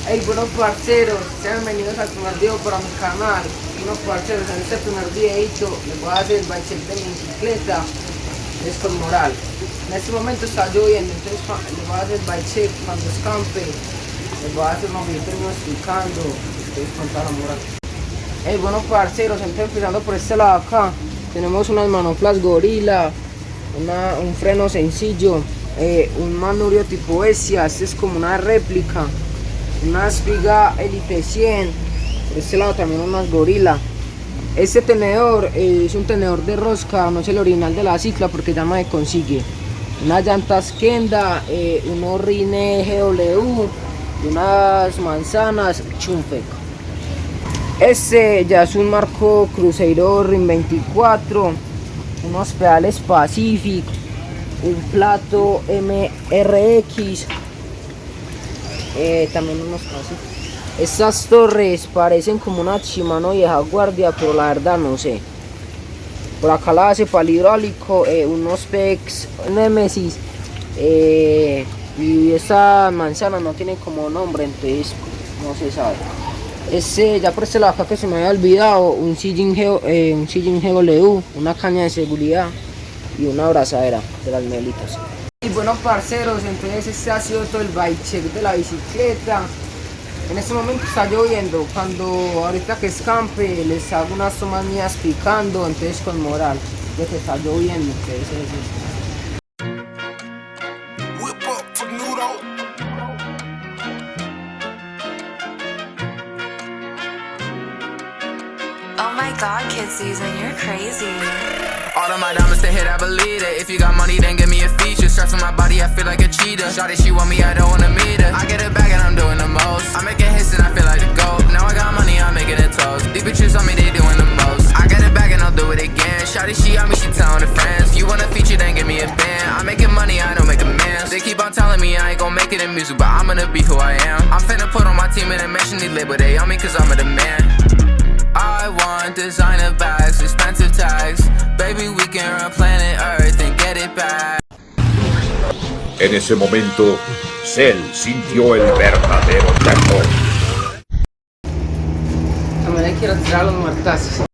Hey, buenos parceros, sean bienvenidos al primer video para mi canal. Buenos parceros, en este primer videito les voy a hacer el bike check de mi bicicleta. Es con moral. En este momento está lloviendo, entonces les voy a hacer el bike check cuando escampe. Les voy a hacer unos videos explicando, ustedes con toda la moral. Hey, buenos parceros, entonces empezando por este lado acá, tenemos unas manoplas gorila, un freno sencillo, un manubrio tipo ESIA, este es como una réplica, una espiga Elite 100, por este lado también unas gorila. Este tenedor es un tenedor de rosca, no es el original de la cicla porque ya no se consigue. Unas llantas Kenda, unos rines GW y unas manzanas Chunfec. Este ya es un marco Cruzeiro RIN 24, unos pedales Pacific, un plato MRX, también unos Pacific. Estas torres parecen como una Shimano vieja guardia, pero la verdad no sé. Por acá la base para el hidráulico, unos PEX Nemesis, y esta manzana no tiene como nombre, entonces no se sabe. Ya por este lado acá que se me había olvidado, un sillín GW, una caña de seguridad y una abrazadera de las melitas. Y bueno parceros, entonces este ha sido todo el bike check de la bicicleta. En este momento está lloviendo, ahorita que escampe les hago unas tomas mías picando, entonces con moral, de que está lloviendo, entonces es Oh my god, kid season, you're crazy. All of my diamonds to hit, I believe it. If you got money, then give me a feature. Stress on my body, I feel like a cheetah. Shawty, she want me, I don't wanna meet her. I get it back and I'm doing the most. I'm making hits and I feel like the GOAT. Now I got money, I'm making it toast. These bitches on me, they doing the most. I get it back and I'll do it again. Shawty, she on me, she telling her friends. You want a feature, then give me a band. I'm making money, I don't make amends. They keep on telling me I ain't gon' make it in music, but I'm gonna be who I am. I'm finna put on my team and mention these label, they on me cause I'm a demand. I want designer bags, expensive tags. Baby, we can run planet Earth and get it back. En ese momento, Cell sintió el verdadero terror. también le quiero tirar los muertazos.